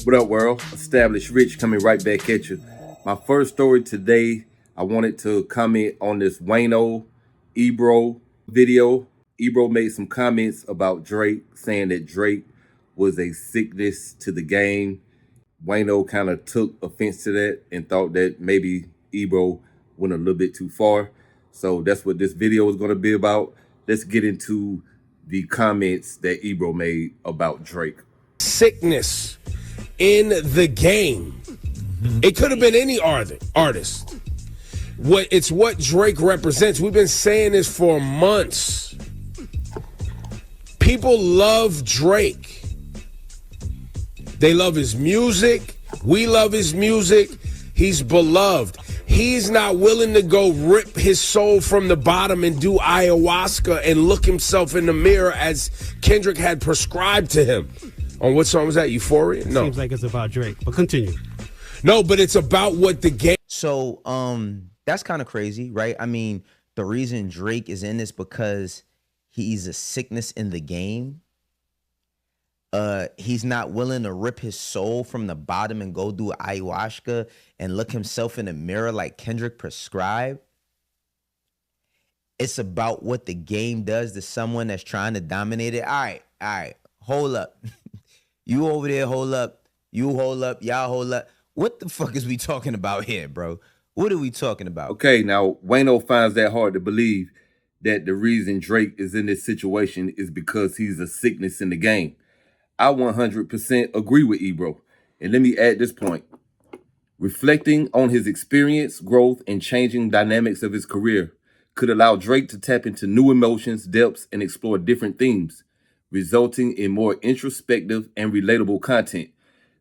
What up, world? Established Rich coming right back at you. My first story today, I wanted to comment on this Wayno Ebro video. Ebro made some comments about Drake, saying that Drake was a sickness to the game. Wayno kind of took offense to that and thought that maybe Ebro went a little bit too far. So that's what this video is going to be about. Let's get into the comments that Ebro made about Drake. Sickness in the game. It could have been any artist. It's what Drake represents. We've been saying this for months. People love Drake. They love his music. We love his music. He's beloved. He's not willing to go rip his soul from the bottom and do ayahuasca and look himself in the mirror as Kendrick had prescribed to him. On what song was that? Euphoria? No. Seems like it's about Drake, but continue. No, but it's about what the game. So that's kind of crazy, right? I mean, the reason Drake is in this because he's a sickness in the game. He's not willing to rip his soul from the bottom and go do ayahuasca and look himself in the mirror like Kendrick prescribed. It's about what the game does to someone that's trying to dominate it. All right, hold up. You over there, hold up. You hold up, y'all hold up. What the fuck is we talking about here, bro? What are we talking about? Okay, now Wayno finds that hard to believe that the reason Drake is in this situation is because he's a sickness in the game. I 100% agree with Ebro. And let me add this point. Reflecting on his experience, growth, and changing dynamics of his career could allow Drake to tap into new emotions, depths, and explore different themes, resulting in more introspective and relatable content.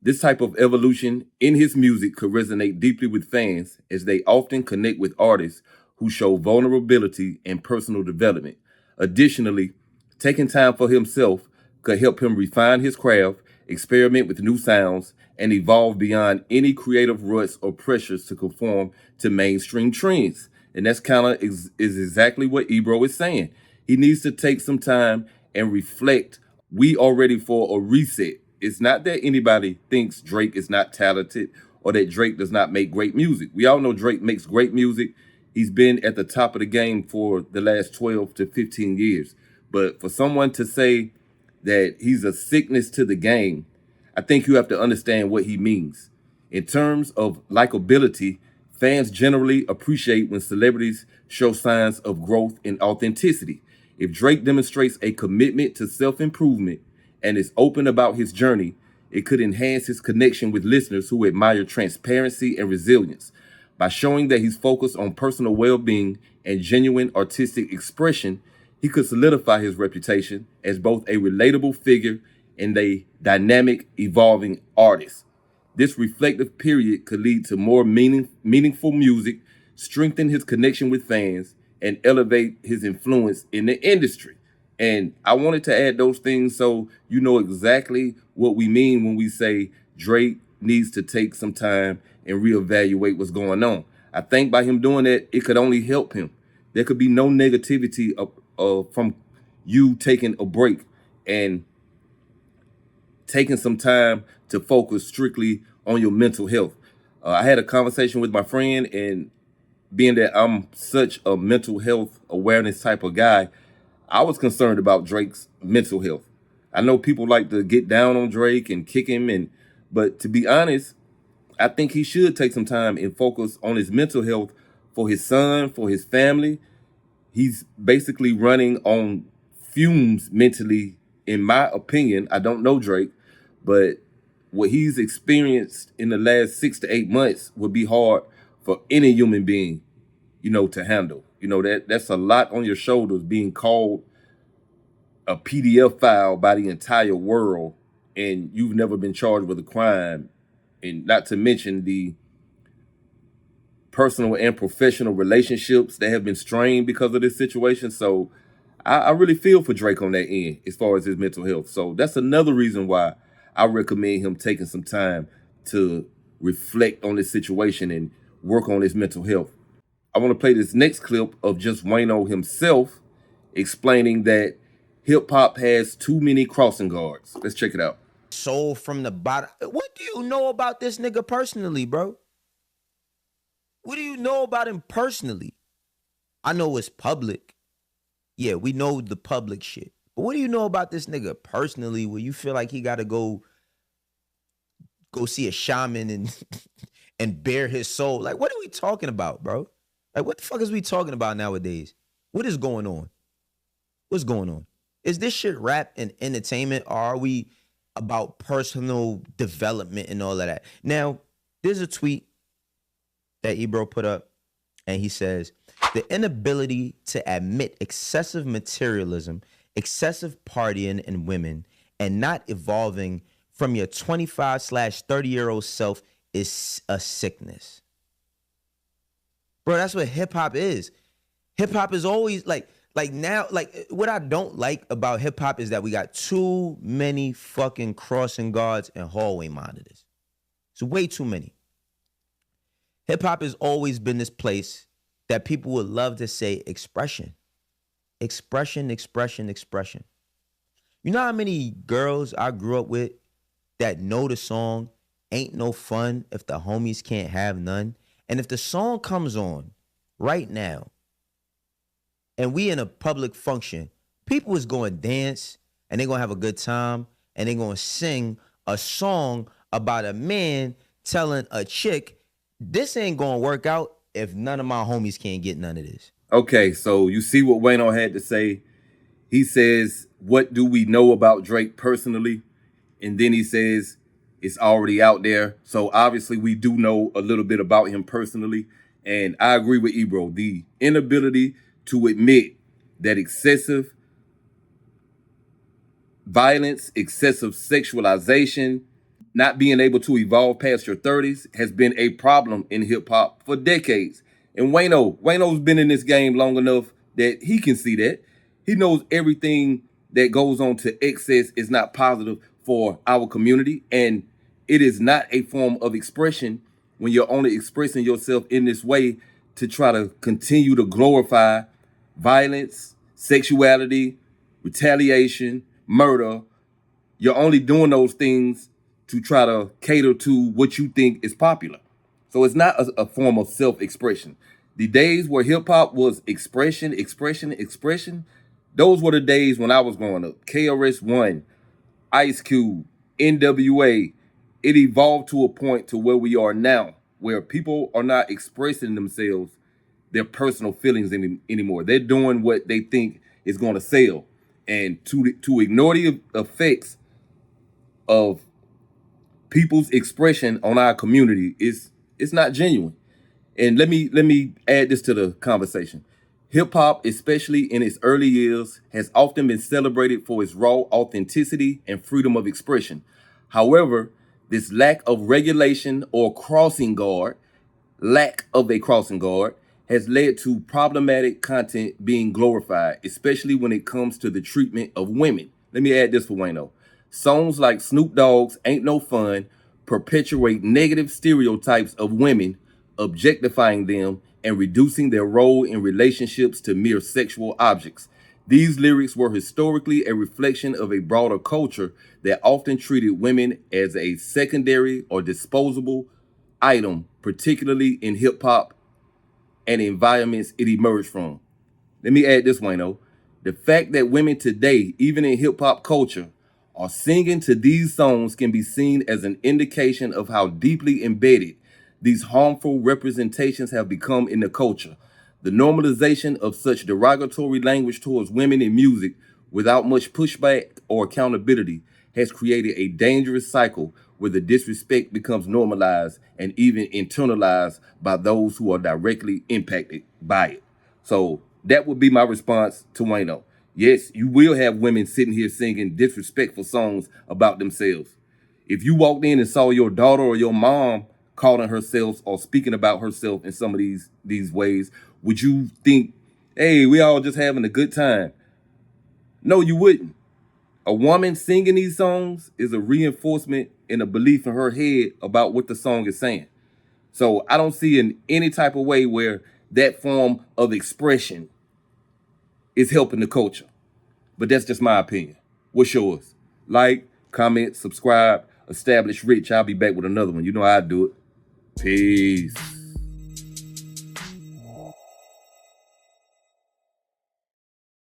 This type of evolution in his music could resonate deeply with fans as they often connect with artists who show vulnerability and personal development. Additionally, taking time for himself could help him refine his craft, experiment with new sounds, and evolve beyond any creative ruts or pressures to conform to mainstream trends. And that's kind of is exactly what Ebro is saying. He needs to take some time and reflect. We are ready for a reset. It's not that anybody thinks Drake is not talented or that Drake does not make great music. We all know Drake makes great music. He's been at the top of the game for the last 12 to 15 years. But for someone to say that he's a sickness to the game, I think you have to understand what he means. In terms of likability, fans generally appreciate when celebrities show signs of growth and authenticity. If Drake demonstrates a commitment to self-improvement and is open about his journey, it could enhance his connection with listeners who admire transparency and resilience. By showing that he's focused on personal well-being and genuine artistic expression, he could solidify his reputation as both a relatable figure and a dynamic, evolving artist. This reflective period could lead to more meaningful music, strengthen his connection with fans, and elevate his influence in the industry. And I wanted to add those things so you know exactly what we mean when we say Drake needs to take some time and reevaluate what's going on. I think by him doing that, it could only help him. There could be no negativity from you taking a break and taking some time to focus strictly on your mental health. I had a conversation with my friend, and being that I'm such a mental health awareness type of guy, I was concerned about Drake's mental health. I know people like to get down on Drake and kick him, but to be honest, I think he should take some time and focus on his mental health for his son, for his family. He's basically running on fumes mentally, in my opinion. I don't know Drake, but what he's experienced in the last 6 to 8 months would be hard for any human being, to handle. That's a lot on your shoulders, being called a PDF file by the entire world, and you've never been charged with a crime, and not to mention the personal and professional relationships that have been strained because of this situation. So I really feel for Drake on that end as far as his mental health. So that's another reason why I recommend him taking some time to reflect on this situation and work on his mental health. I want to play this next clip of just Wayno himself explaining that hip hop has too many crossing guards. Let's check it out. soul from the bottom. What do you know about this nigga personally, bro? What do you know about him personally? I know it's public. Yeah, we know the public shit. But what do you know about this nigga personally where you feel like he got to go see a shaman and and bare his soul? Like, what are we talking about, bro? Like, what the fuck is we talking about nowadays? What is going on? What's going on? Is this shit rap and entertainment, or are we about personal development and all of that? Now, there's a tweet that Ebro put up, and he says, the inability to admit excessive materialism, excessive partying in women, and not evolving from your 25/30-year-old self is a sickness. Bro, that's what hip hop is. Hip hop is always like now, like what I don't like about hip hop is that we got too many fucking crossing guards and hallway monitors. It's way too many. Hip hop has always been this place that people would love to say expression. Expression, expression, expression. You know how many girls I grew up with that know the song Ain't No Fun If the Homies Can't Have None? And if the song comes on right now and we in a public function, people is going to dance and they're going to have a good time and they're going to sing a song about a man telling a chick, this ain't going to work out if none of my homies can't get none of this. Okay, so you see what Wayno had to say. He says, what do we know about Drake personally? And then he says, it's already out there. So obviously we do know a little bit about him personally. And I agree with Ebro. The inability to admit that excessive violence, excessive sexualization, not being able to evolve past your 30s has been a problem in hip hop for decades. And Wayno's been in this game long enough that he can see that. He knows everything that goes on to excess is not positive for our community. And it is not a form of expression when you're only expressing yourself in this way to try to continue to glorify violence, sexuality, retaliation, murder. You're only doing those things to try to cater to what you think is popular. So it's not a form of self-expression. The days where hip-hop was expression, expression, expression, those were the days when I was growing up. KRS-One, Ice Cube, NWA, it evolved to a point to where we are now, where people are not expressing themselves, their personal feelings anymore. They're doing what they think is going to sell. And to ignore the effects of people's expression on our community is it's not genuine. And let me add this to the conversation. Hip hop, especially in its early years, has often been celebrated for its raw authenticity and freedom of expression. However, this lack of regulation or lack of a crossing guard has led to problematic content being glorified, especially when it comes to the treatment of women. Let me add this for Wayno. Songs like Snoop Dogg's Ain't No Fun perpetuate negative stereotypes of women, objectifying them and reducing their role in relationships to mere sexual objects. These lyrics were historically a reflection of a broader culture that often treated women as a secondary or disposable item, particularly in hip hop and environments it emerged from. Let me add this, Wayno. The fact that women today, even in hip hop culture, are singing to these songs can be seen as an indication of how deeply embedded these harmful representations have become in the culture. The normalization of such derogatory language towards women in music without much pushback or accountability has created a dangerous cycle where the disrespect becomes normalized and even internalized by those who are directly impacted by it. So that would be my response to Wayno. Yes, you will have women sitting here singing disrespectful songs about themselves. If you walked in and saw your daughter or your mom calling herself or speaking about herself in some of these ways, would you think, hey, we all just having a good time? No, you wouldn't. A woman singing these songs is a reinforcement and a belief in her head about what the song is saying. So I don't see in any type of way where that form of expression is helping the culture. But that's just my opinion. What's yours? Like, comment, subscribe, establish rich. I'll be back with another one. You know how I do it. Peace.